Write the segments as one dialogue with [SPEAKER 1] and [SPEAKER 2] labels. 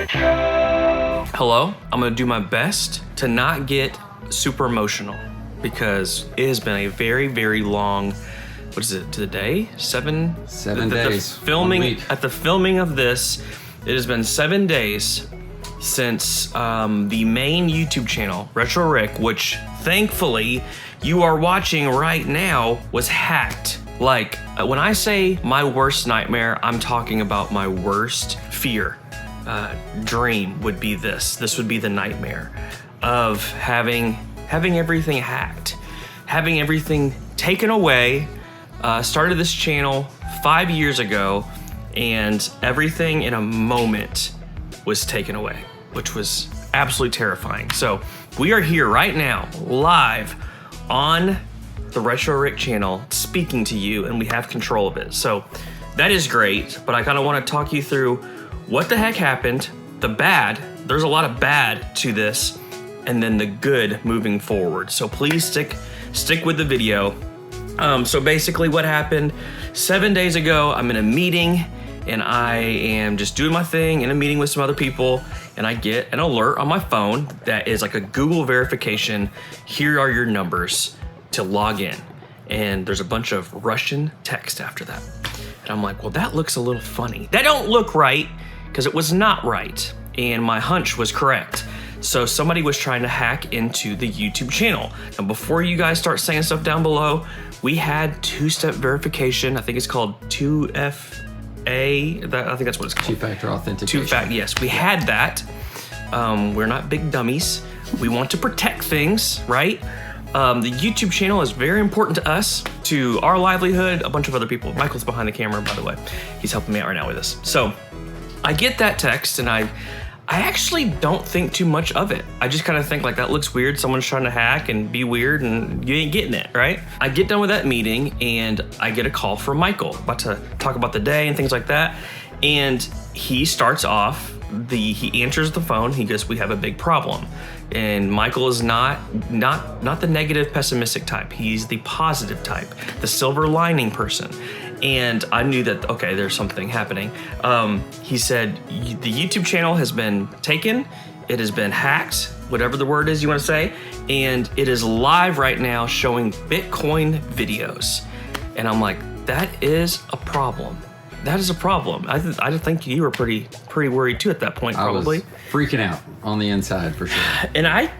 [SPEAKER 1] Hello, I'm gonna do my best to not get super emotional because it has been a very, very long, what is it, to the day? Seven
[SPEAKER 2] days.
[SPEAKER 1] At the filming of this, it has been 7 days since the main YouTube channel, Retro Rick, which thankfully you are watching right now, was hacked. Like, when I say my worst nightmare, I'm talking about my worst fear. Dream would be this. This would be the nightmare of having everything hacked, having everything taken away. Started this channel 5 years ago, and everything in a moment was taken away, which was absolutely terrifying. So we are here right now, live on the Retro Rick channel, speaking to you, and we have control of it. So that is great, but I kind of want to talk you through what the heck happened, the bad. There's a lot of bad to this, and then the good moving forward. So please stick with the video. So basically what happened 7 days ago, I'm in a meeting and I am just doing my thing in a meeting with some other people, and I get an alert on my phone that is like a Google verification. Here are your numbers to log in. And there's a bunch of Russian text after that. And I'm like, well, that looks a little funny. That don't look right, because it was not right. And my hunch was correct. So somebody was trying to hack into the YouTube channel. Now, before you guys start saying stuff down below, we had two-step verification. I think it's called 2FA. I think that's what it's called.
[SPEAKER 2] Two-factor authentication.
[SPEAKER 1] Yes, we had that. We're not big dummies. We want to protect things, right? The YouTube channel is very important to us, to our livelihood, a bunch of other people. Michael's behind the camera, by the way. He's helping me out right now with this. So I get that text, and I actually don't think too much of it. I just kind of think like, that looks weird. Someone's trying to hack and be weird, and you ain't getting it, right? I get done with that meeting, and I get a call from Michael, about to talk about the day and things like that. And he starts off, he answers the phone. He goes, "We have a big problem." And Michael is not the negative, pessimistic type. He's the positive type, the silver lining person. And I knew that, okay, there's something happening. He said, the YouTube channel has been taken. It has been hacked, whatever the word is you want to say. And it is live right now showing Bitcoin videos. And I'm like, that is a problem. That is a problem. I think you were pretty worried too at that point, probably.
[SPEAKER 2] I was freaking out on the inside for sure.
[SPEAKER 1] And I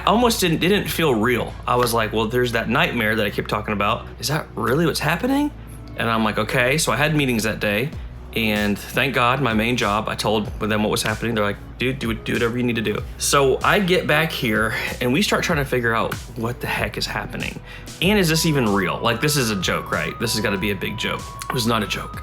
[SPEAKER 1] almost didn't feel real. I was like, well, there's that nightmare that I kept talking about. Is that really what's happening? And I'm like, okay. So I had meetings that day, and thank God, my main job, I told them what was happening. They're like, dude, do whatever you need to do. So I get back here, and we start trying to figure out what the heck is happening. And is this even real? Like, this is a joke, right? This has got to be a big joke. It was not a joke.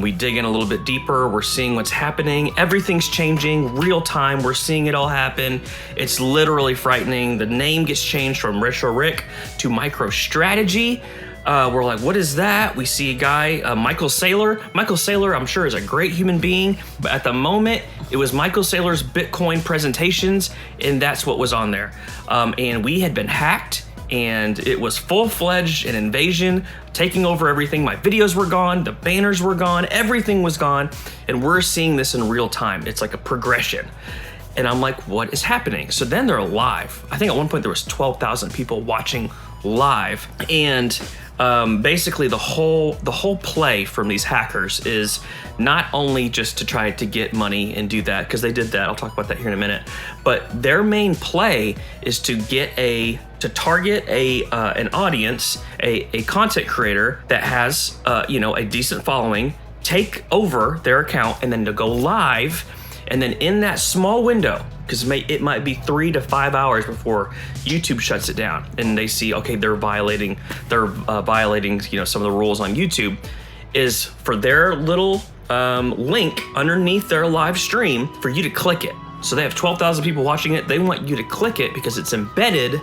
[SPEAKER 1] We dig in a little bit deeper. We're seeing what's happening. Everything's changing real time. We're seeing it all happen. It's literally frightening. The name gets changed from Retro Rick to MicroStrategy. We're like, what is that? We see a guy, Michael Saylor. Michael Saylor, I'm sure, is a great human being, but at the moment, it was Michael Saylor's Bitcoin presentations, and that's what was on there. And we had been hacked, and it was full-fledged an invasion, taking over everything. My videos were gone, the banners were gone, everything was gone, and we're seeing this in real time. It's like a progression. And I'm like, what is happening? So then they're live. I think at one point there was 12,000 people watching live, and basically the whole play from these hackers is not only just to try to get money and do that, because they did that. I'll talk about that here in a minute. But their main play is to target an audience, a content creator that has a decent following, take over their account, and then to go live. And then in that small window, because it might be 3 to 5 hours before YouTube shuts it down, and they see, okay, they're violating some of the rules on YouTube, is for their little link underneath their live stream for you to click it. So they have 12,000 people watching it. They want you to click it because it's embedded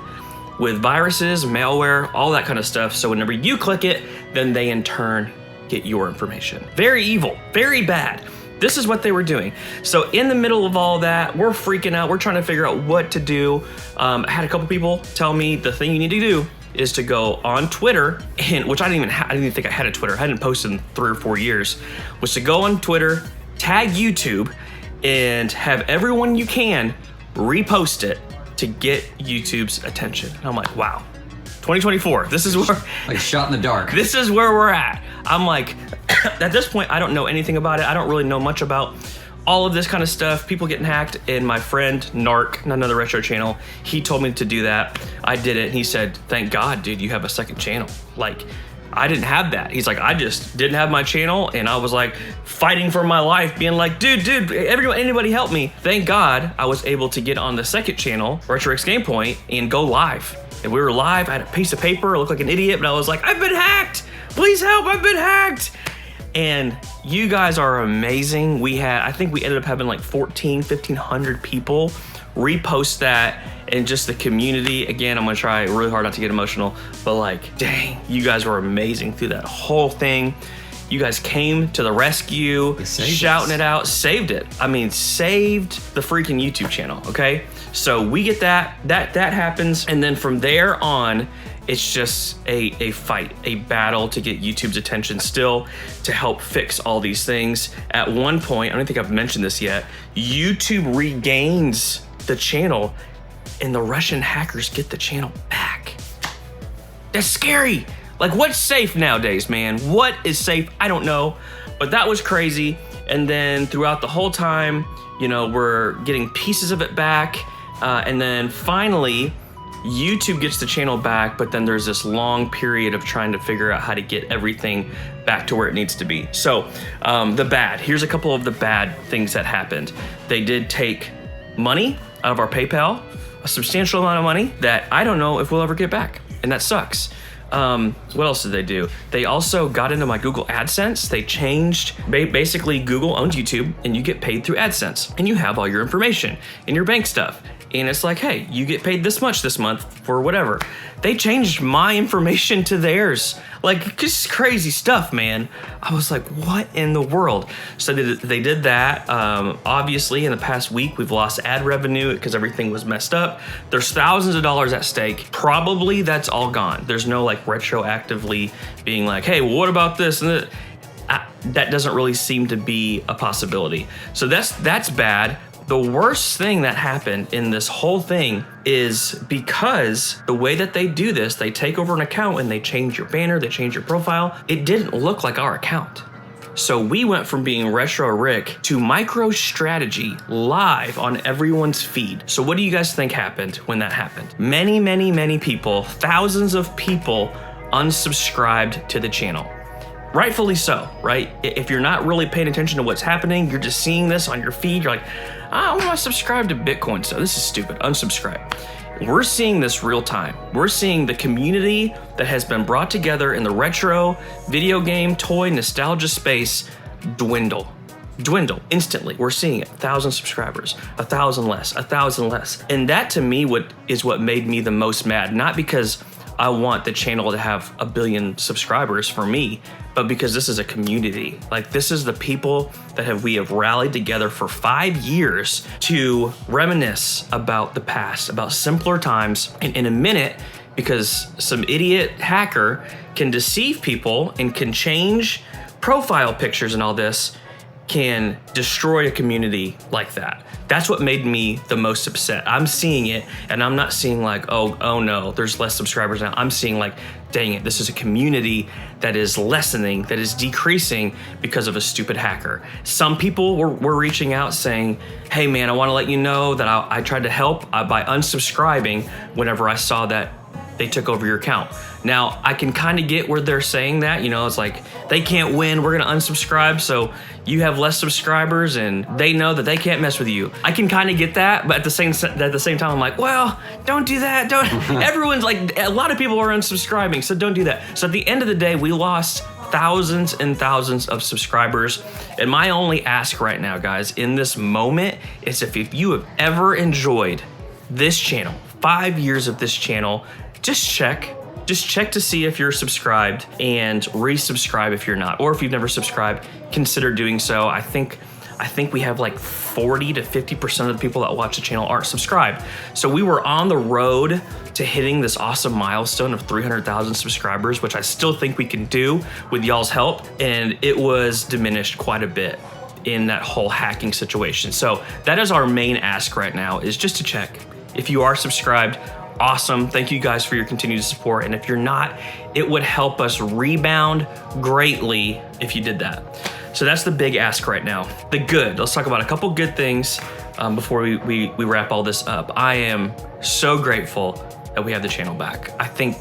[SPEAKER 1] with viruses, malware, all that kind of stuff. So whenever you click it, then they in turn get your information. Very evil, very bad. This is what they were doing. So in the middle of all that, we're freaking out. We're trying to figure out what to do. I had a couple people tell me the thing you need to do is to go on Twitter, and which I didn't even think I had a Twitter. I hadn't posted in 3 or 4 years. Was to go on Twitter, tag YouTube, and have everyone you can repost it to get YouTube's attention. And I'm like, wow, 2024, this is where...
[SPEAKER 2] Like a shot in the dark.
[SPEAKER 1] This is where we're at. I'm like, at this point, I don't know anything about it. I don't really know much about all of this kind of stuff, people getting hacked, and my friend Narc, another retro channel, he told me to do that. I did it, and he said, thank God, dude, you have a second channel. Like, I didn't have that. He's like, I just didn't have my channel, and I was like fighting for my life, being like, dude, anybody help me. Thank God I was able to get on the second channel, Retro X Game Point, and go live. And we were live, I had a piece of paper, I looked like an idiot, but I was like, I've been hacked, please help, I've been hacked. And you guys are amazing. I think we ended up having like 1,500 people repost that, and just the community. Again, I'm gonna try really hard not to get emotional, but like, dang, you guys were amazing through that whole thing. You guys came to the rescue, shouting it out, saved it. I mean, saved the freaking YouTube channel, okay? So we get that happens, and then from there on, it's just a fight, a battle to get YouTube's attention still, to help fix all these things. At one point, I don't think I've mentioned this yet, YouTube regains the channel and the Russian hackers get the channel back. That's scary. Like, what's safe nowadays, man? What is safe? I don't know, but that was crazy. And then throughout the whole time, you know, we're getting pieces of it back. And then finally, YouTube gets the channel back, but then there's this long period of trying to figure out how to get everything back to where it needs to be. So here's a couple of the bad things that happened. They did take money out of our PayPal, a substantial amount of money that I don't know if we'll ever get back, and that sucks. What else did they do? They also got into my Google AdSense. They changed, basically Google owns YouTube, and you get paid through AdSense, and you have all your information and your bank stuff. And it's like, hey, you get paid this much this month for whatever. They changed my information to theirs. Like, just crazy stuff, man. I was like, what in the world? So they did that. Obviously, in the past week, we've lost ad revenue because everything was messed up. There's thousands of dollars at stake. Probably that's all gone. There's no like retroactively being like, hey, well, what about this and that? That doesn't really seem to be a possibility. So that's bad. The worst thing that happened in this whole thing is because the way that they do this, they take over an account and they change your banner, they change your profile. It didn't look like our account. So we went from being Retro Rick to MicroStrategy live on everyone's feed. So what do you guys think happened when that happened? Many people, thousands of people unsubscribed to the channel. Rightfully so, right? If you're not really paying attention to what's happening, you're just seeing this on your feed, you're like, I want to subscribe to Bitcoin, so this is stupid, unsubscribe. We're seeing this real time. We're seeing the community that has been brought together in the retro, video game, toy, nostalgia space dwindle instantly. We're seeing it, 1,000 subscribers, 1,000 less, 1,000 less. And that to me is what made me the most mad, not because I want the channel to have 1 billion subscribers for me, but because this is a community. Like, this is the people that we have rallied together for 5 years to reminisce about the past, about simpler times. And in a minute, because some idiot hacker can deceive people and can change profile pictures and all this, can destroy a community like that. That's what made me the most upset. I'm seeing it, and I'm not seeing like, oh no, there's less subscribers now. I'm seeing like, dang it, this is a community that is lessening, that is decreasing because of a stupid hacker. Some people were reaching out saying, hey man, I wanna let you know that I tried to help by unsubscribing whenever I saw that they took over your account. Now, I can kind of get where they're saying that, you know, it's like, they can't win, we're gonna unsubscribe, so you have less subscribers and they know that they can't mess with you. I can kind of get that, but at the same time, I'm like, well, don't do that, don't. Everyone's like, a lot of people are unsubscribing, so don't do that. So at the end of the day, we lost thousands and thousands of subscribers. And my only ask right now, guys, in this moment, is if you have ever enjoyed this channel, 5 years of this channel, just check to see if you're subscribed and resubscribe if you're not. Or if you've never subscribed, consider doing so. I think we have like 40 to 50% of the people that watch the channel aren't subscribed. So we were on the road to hitting this awesome milestone of 300,000 subscribers, which I still think we can do with y'all's help. And it was diminished quite a bit. in that whole hacking situation. So that is our main ask right now, is just to check. If you are subscribed, awesome. Thank you guys for your continued support. And if you're not, it would help us rebound greatly if you did that. So that's the big ask right now. The good, let's talk about a couple good things before we wrap all this up. I am so grateful that we have the channel back. I think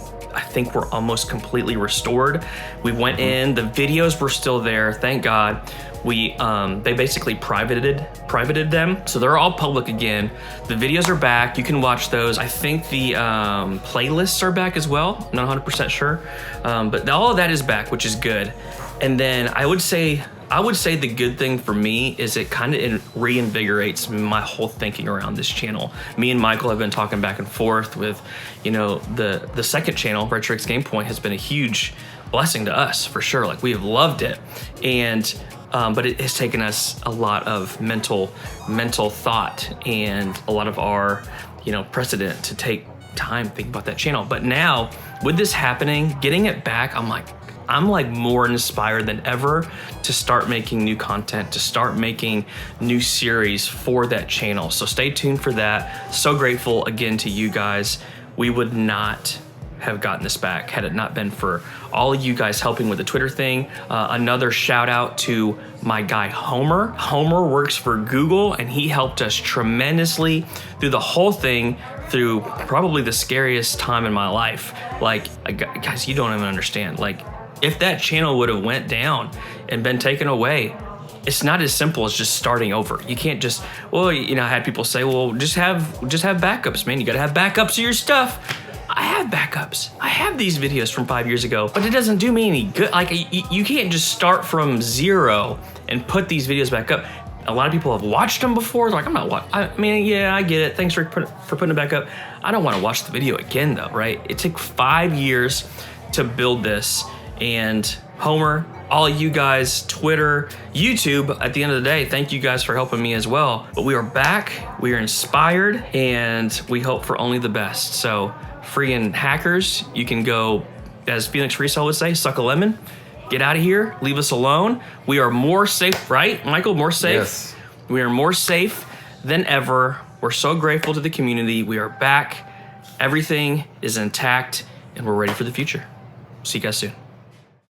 [SPEAKER 1] we're almost completely restored. We went in, the videos were still there, thank God. They basically privated them, so they're all public again. The videos are back, you can watch those. I think the playlists are back as well, not 100% sure. But all of that is back, which is good. And then I would say the good thing for me is it kind of reinvigorates my whole thinking around this channel. Me and Michael have been talking back and forth with, the second channel, Retrix Game Point, has been a huge blessing to us for sure. Like, we have loved it. And but it has taken us a lot of mental thought and a lot of our, precedent to take time thinking about that channel. But now with this happening, getting it back, I'm like more inspired than ever to start making new content, to start making new series for that channel. So stay tuned for that. So grateful again to you guys. We would not have gotten this back had it not been for all of you guys helping with the Twitter thing. Another shout out to my guy Homer. Homer works for Google and he helped us tremendously through the whole thing, through probably the scariest time in my life. Like, guys, you don't even understand. Like, if that channel would have went down and been taken away, it's not as simple as just starting over. You can't just, I had people say, well, just have backups, man. You gotta have backups of your stuff. I have backups. I have these videos from 5 years ago, but it doesn't do me any good. Like, you can't just start from zero and put these videos back up. A lot of people have watched them before. They're like, I get it. Thanks for putting it back up. I don't want to watch the video again though, right? It took 5 years to build this. And Homer, all of you guys, Twitter, YouTube, at the end of the day, thank you guys for helping me as well. But we are back, we are inspired, and we hope for only the best. So, freaking hackers, you can go, as Phoenix Resale would say, suck a lemon, get out of here, leave us alone. We are more safe, right, Michael? More safe?
[SPEAKER 2] Yes.
[SPEAKER 1] We are more safe than ever. We're so grateful to the community. We are back. Everything is intact, and we're ready for the future. See you guys soon.